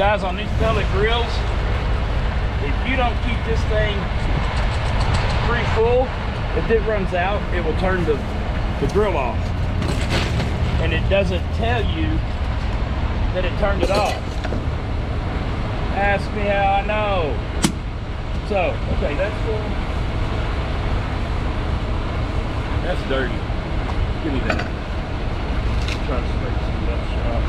Guys, on these pellet grills, if you don't keep this thing pretty full, if it runs out, it will turn the grill off. And it doesn't tell you that it turned it off. Ask me how I know. So, okay, that's full. That's dirty. Give me that. I'm trying to scrape some of that shit off.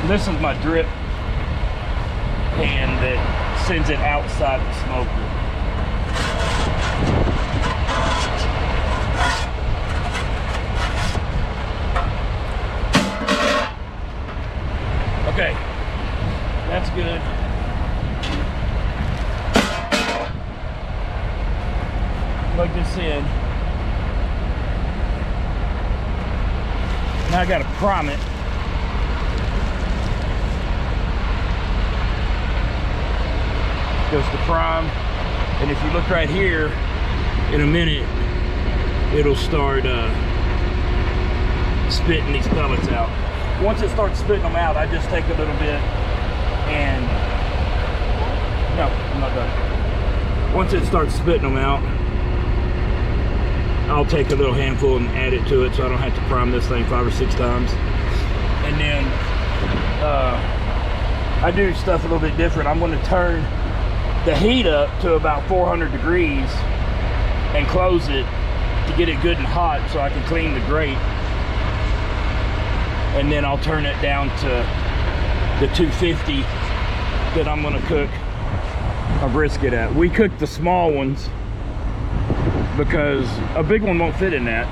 This is my drip pan that sends it outside the smoker. Okay, that's good. Plug this in. Now I gotta prime it. Goes to prime, and if you look right here, in a minute, it'll start spitting these pellets out. Once it starts spitting them out, I just take a little bit and, no, I'm not done. Once it starts spitting them out, I'll take a little handful and add it to it so I don't have to prime this thing 5 or 6 times. And then I do stuff a little bit different. I'm going to turn the heat up to about 400 degrees and close it to get it good and hot so I can clean the grate. And then I'll turn it down to the 250 that I'm gonna cook a brisket at. We cook the small ones because a big one won't fit in that.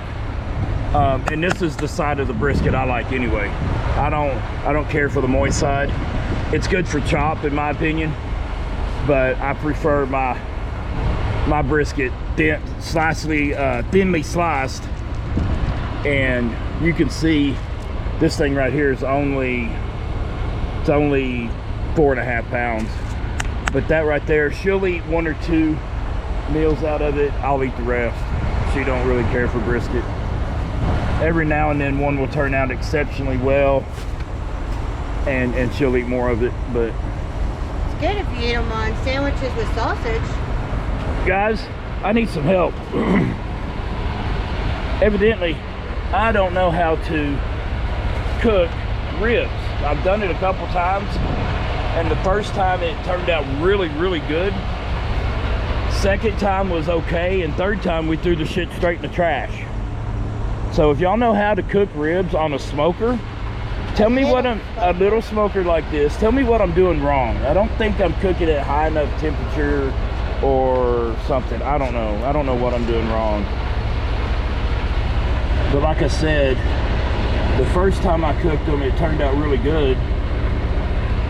And this is the side of the brisket I like anyway. I don't care for the moist side. It's good for chop in my opinion, but I prefer my brisket thinly sliced. And you can see this thing right here is only 4.5 pounds. But that right there, she'll eat 1 or 2 meals out of it. I'll eat the rest. She don't really care for brisket. Every now and then one will turn out exceptionally well, and she'll eat more of it. But it's good if you eat them on sandwiches with sausage. Guys, I need some help. Evidently, I don't know how to cook ribs. I've done it a couple times, and the first time it turned out really, really good. Second time was okay, and third time we threw the shit straight in the trash. So if y'all know how to cook ribs on a smoker, tell me what a little smoker like this, tell me what I'm doing wrong. I don't think I'm cooking at high enough temperature or something. I don't know what I'm doing wrong. But like I said, the first time I cooked them, it turned out really good.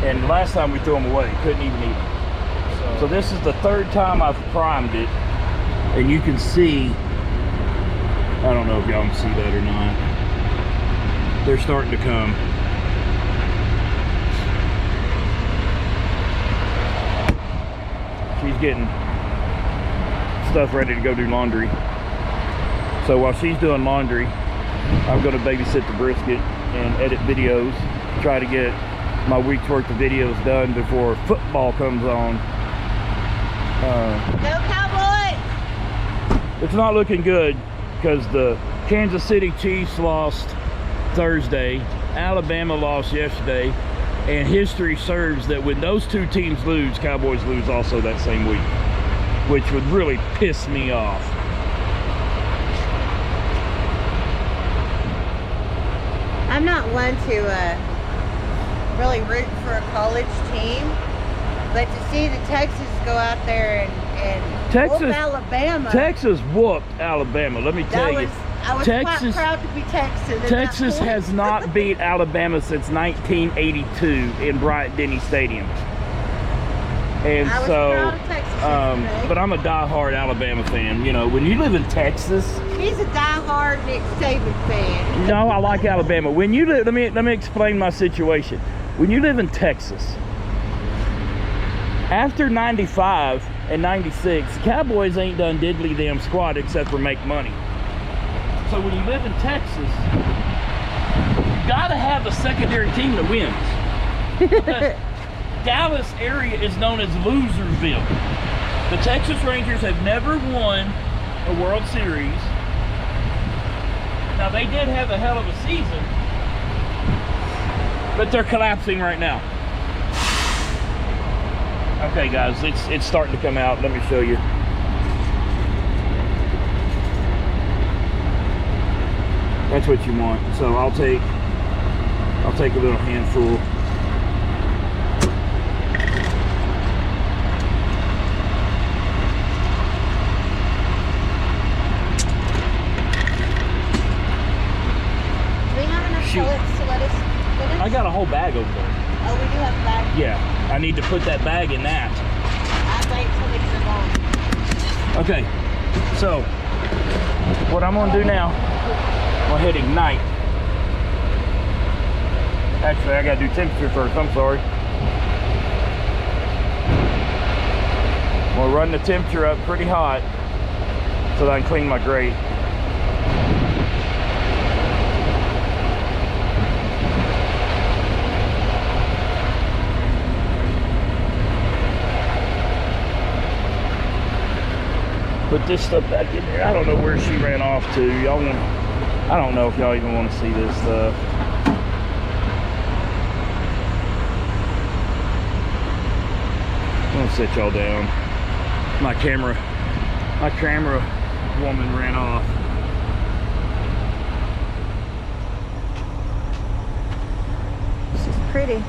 And the last time we threw them away, couldn't even eat them. So this is the third time I've primed it. And you can see, I don't know if y'all can see that or not. They're starting to come. She's getting stuff ready to go do laundry. So while she's doing laundry, I'm going to babysit the brisket and edit videos, try to get my week's worth of videos done before football comes on. Go Cowboys! It's not looking good because the Kansas City Chiefs lost Thursday, Alabama lost yesterday, and history serves that when those two teams lose, Cowboys lose also that same week, which would really piss me off. I'm not one to really root for a college team, but to see the Texans go out there and whoop Alabama. Texas whooped Alabama, let me tell you. I was quite proud to be Texan. Texas has not beat Alabama since 1982 in Bryant-Denny Stadium. And I was proud of Texas yesterday. But I'm a diehard Alabama fan. You know, when you live in Texas, he's a diehard Nick Saban fan. No, I like Alabama. When you live, let me explain my situation. When you live in Texas, After 95 and 96, Cowboys ain't done diddly damn squat except for make money. So when you live in Texas, you gotta have a secondary team that wins. Because Dallas area is known as Losersville. The Texas Rangers have never won a World Series. Now they did have a hell of a season, but they're collapsing right now. Okay guys, it's starting to come out. Let me show you. That's what you want. So I'll take a little handful. Do we have enough pellets to let us put in? I got a whole bag over there. Oh, we do have a bag. Yeah, I need to put that bag in that. I'd wait till these are gone. Okay, so what I'm gonna do now, I'm gonna hit ignite. Actually, I gotta do temperature first, I'm sorry. We'll run the temperature up pretty hot so that I can clean my grate. Put this stuff back in there. I don't know where she ran off to. Y'all want? I don't know if y'all even want to see this stuff. I'm gonna sit y'all down. My camera woman ran off. She's pretty.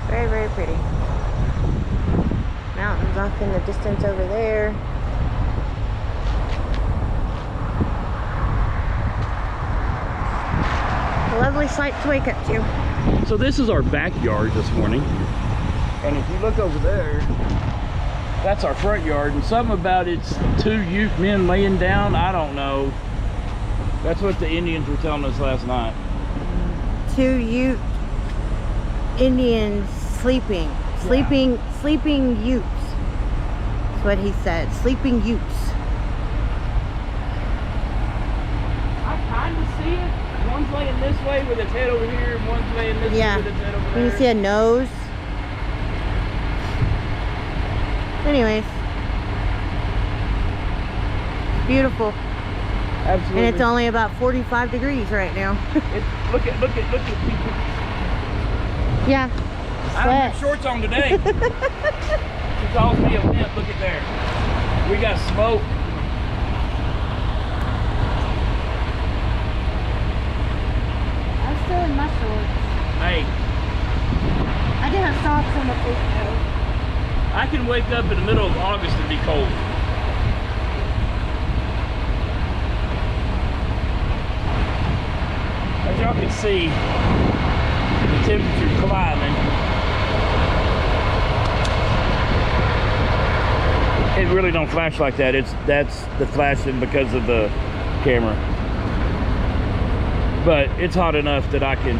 Very, very pretty. Mountains off in the distance over there. A lovely sight to wake up to. So this is our backyard this morning. And if you look over there, that's our front yard. And something about it's 2 Ute men laying down, I don't know. That's what the Indians were telling us last night. 2 Ute Indians sleeping. Sleeping Utes. That's what he said. Sleeping Utes. I kind of see it. One's laying this way with its head over here, and one's laying this way with its head over there. You can see a nose. Anyways. Beautiful. Absolutely. And it's only about 45 degrees right now. Look at people. Yeah. I don't have shorts on today. She calls me a pimp. Look at there. We got smoke. I'm still in my shorts. Hey, I do have socks on my feet though. I can wake up in the middle of August and be cold. As y'all can see, the temperature climbing. It really don't flash like that. That's the flashing because of the camera. But it's hot enough that I can.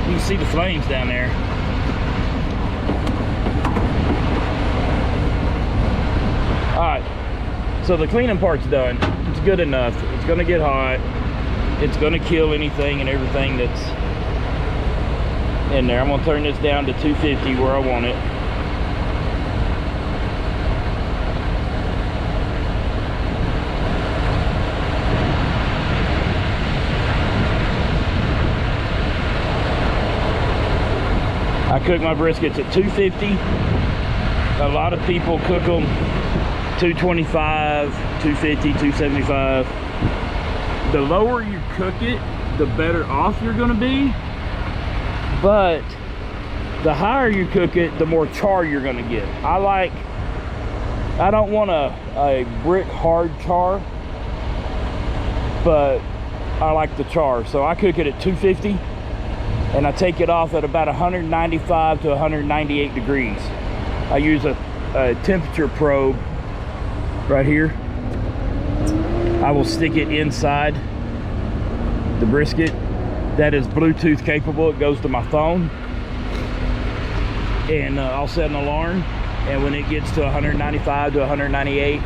You can see the flames down there. Alright, so the cleaning part's done. It's good enough. It's gonna get hot. It's gonna kill anything and everything that's in there. I'm gonna turn this down to 250 where I want it. I cook my briskets at 250. A lot of people cook them 225, 250, 275. The lower you cook it, the better off you're gonna be. But the higher you cook it, the more char you're gonna get. I don't want a brick hard char, but I like the char. So I cook it at 250 and I take it off at about 195 to 198 degrees. I use a a temperature probe right here. I will stick it inside the brisket. That is Bluetooth capable. It goes to my phone, and I'll set an alarm, and when it gets to 195 to 198,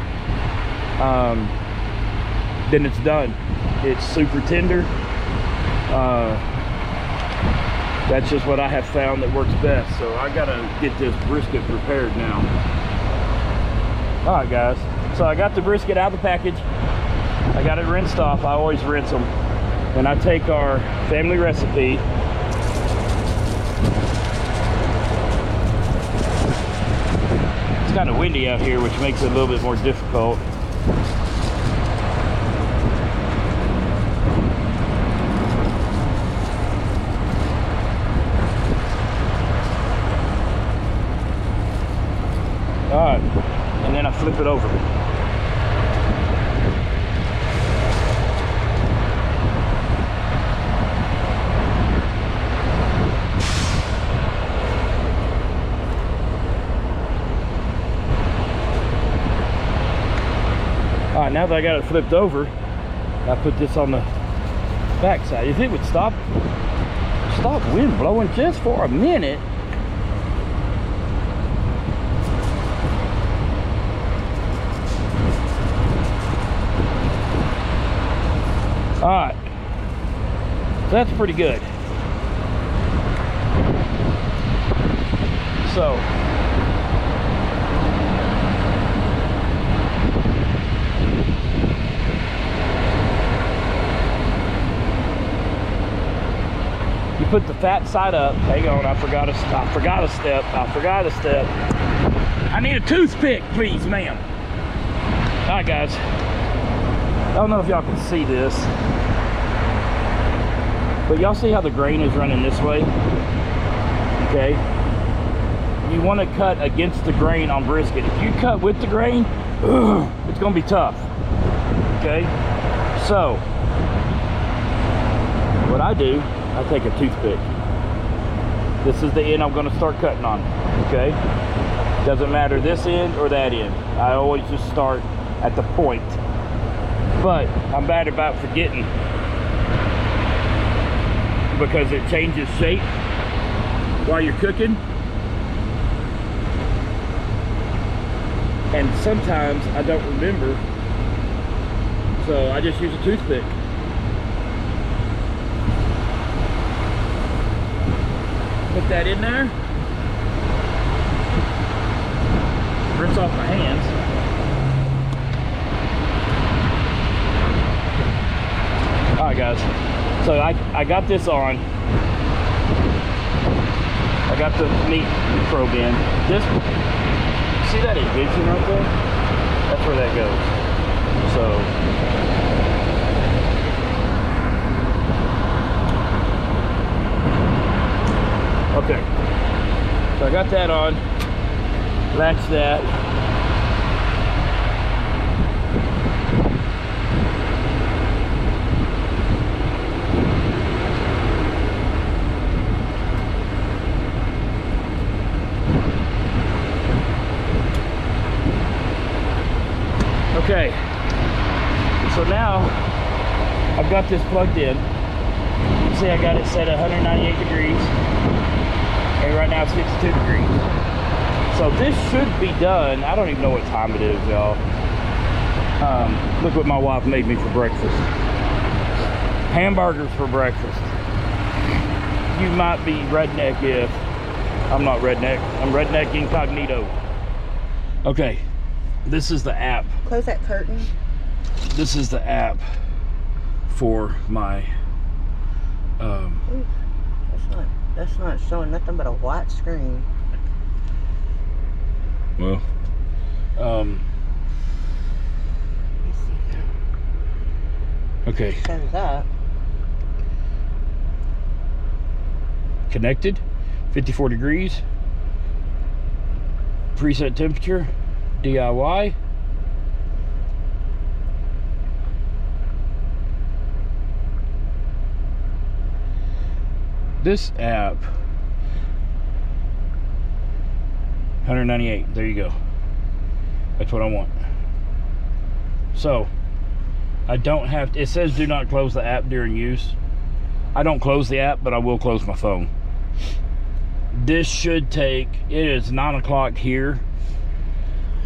then it's done. It's super tender. That's just what I have found that works best. So I gotta get this brisket prepared now. All right, guys. So I got the brisket out of the package. I got it rinsed off. I always rinse them. Then I take our family recipe. It's kind of windy out here, which makes it a little bit more difficult. All right, and then I flip it over. All right, now that I got it flipped over, I put this on the back side. If it would stop wind blowing just for a minute. All right, so that's pretty good. So you put the fat side up. Hang on, I forgot a step. I need a toothpick, please, ma'am. All right, guys. I don't know if y'all can see this, but y'all see how the grain is running this way? Okay. You want to cut against the grain on brisket. If you cut with the grain, it's going to be tough. Okay. So, what I do, I take a toothpick. This is the end I'm going to start cutting on. Okay. Doesn't matter this end or that end. I always just start at the point. But I'm bad about forgetting because it changes shape while you're cooking, and sometimes I don't remember, so I just use a toothpick. Put that in there, rinse off my hands. All right, guys, so I got this on. I got the meat probe in. This, see that indentation right there? That's where that goes. So, okay. So I got that on. Latch that. Okay, so now I've got this plugged in. You can see I got it set at 198 degrees, and right now it's 52 degrees. So this should be done. I don't even know what time it is, y'all. Look what my wife made me for breakfast. Hamburgers for breakfast. You might be redneck if I'm not redneck. I'm redneck incognito. Okay. This is the app. Close that curtain. This is the app for my Ooh, that's not showing nothing but a white screen. Well, okay. It shows up. Connected, 54 degrees. Preset temperature. DIY. This app, 198. There you go. That's what I want. So, I don't have to, it says do not close the app during use. I don't close the app, but I will close my phone. This should take, it is 9 o'clock here.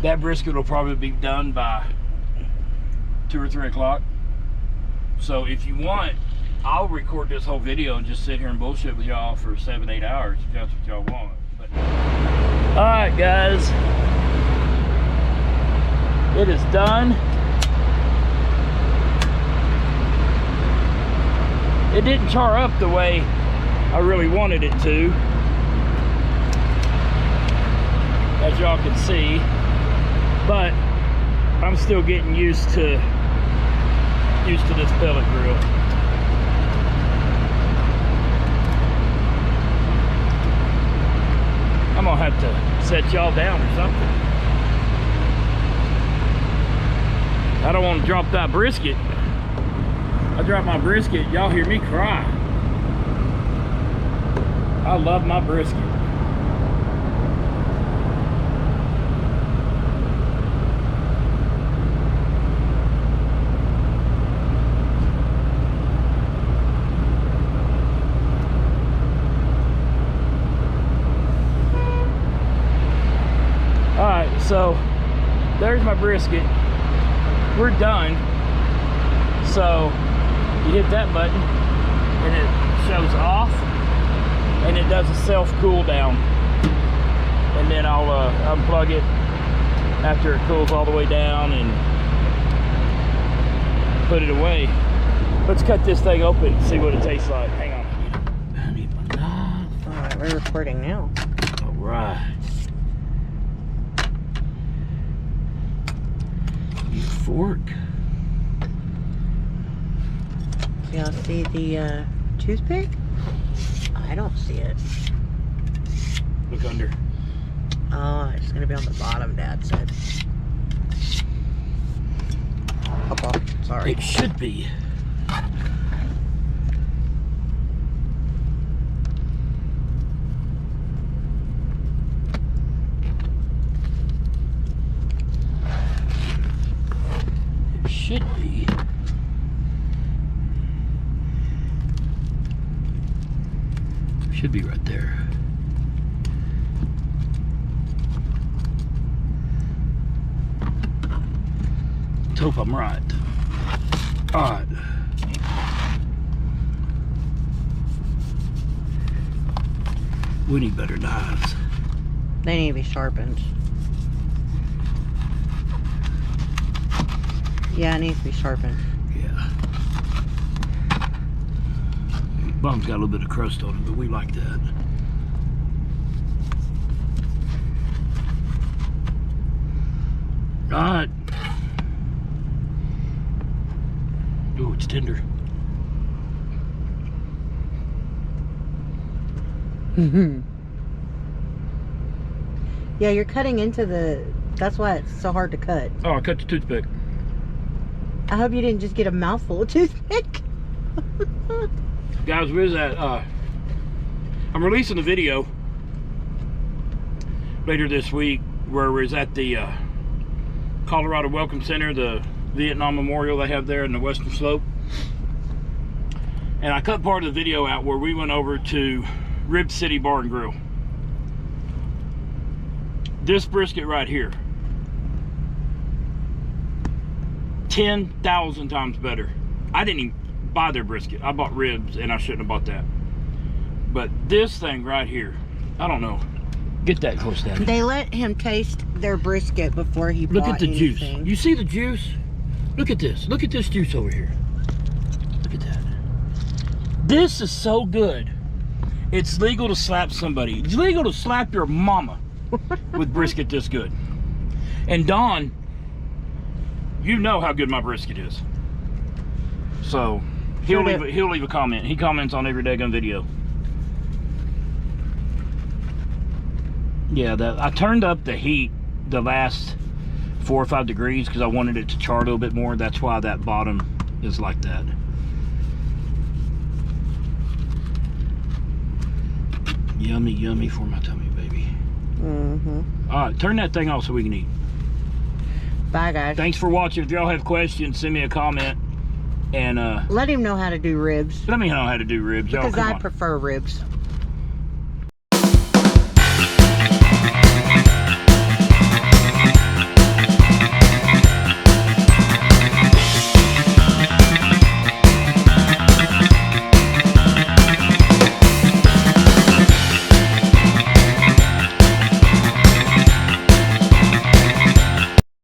That brisket will probably be done by 2 or 3 o'clock. So if you want, I'll record this whole video and just sit here and bullshit with y'all for 7-8 hours if that's what y'all want. But... Alright guys, it is done. It didn't char up the way I really wanted it to, as y'all can see, but I'm still getting used to this pellet grill. I'm gonna have to set y'all down or something. I don't want to drop that brisket. I drop my brisket, y'all hear me cry. I love my brisket. Alright, so there's my brisket. We're done. So you hit that button and it shows off and it does a self cool down, and then I'll unplug it after it cools all the way down and put it away. Let's cut this thing open and see what it tastes like. Hang on. I need my knife. Alright, we're recording now. Alright. Fork. Y'all see the toothpick? I don't see it. Look under. Oh, it's gonna be on the bottom, Dad said. Oh, sorry. It should be. Should be. Should be right there. Let's hope I'm right. Alright. We need better knives. They need to be sharpened. Yeah, it needs to be sharpened. Yeah. Bottom's got a little bit of crust on it, but we like that. Alright. Oh, it's tender. Yeah, you're cutting into the... That's why it's so hard to cut. Oh, I cut the toothpick. I hope you didn't just get a mouthful of toothpick. Guys, where's that? I'm releasing a video later this week where we're at the Colorado Welcome Center, the Vietnam Memorial they have there in the Western Slope. And I cut part of the video out where we went over to Rib City Bar and Grill. This brisket right here, 10,000 times better. I didn't even buy their brisket. I bought ribs and I shouldn't have bought that. But this thing right here, I don't know. Get that close down. They let him taste their brisket before he Look bought at the anything. juice. You see the juice? Look at this. Look at this juice over here. Look at that. This is so good. It's legal to slap somebody. It's legal to slap your mama with brisket this good. And Don, you know how good my brisket is. So he'll leave a comment. He comments on every daggone video. Yeah, I turned up the heat the last 4 or 5 degrees because I wanted it to char a little bit more. That's why that bottom is like that. Yummy, yummy for my tummy, baby. All right, turn that thing off so we can eat. Bye, guys. Thanks for watching. If y'all have questions, send me a comment. And let him know how to do ribs. let me know how to do ribs. Because I prefer ribs.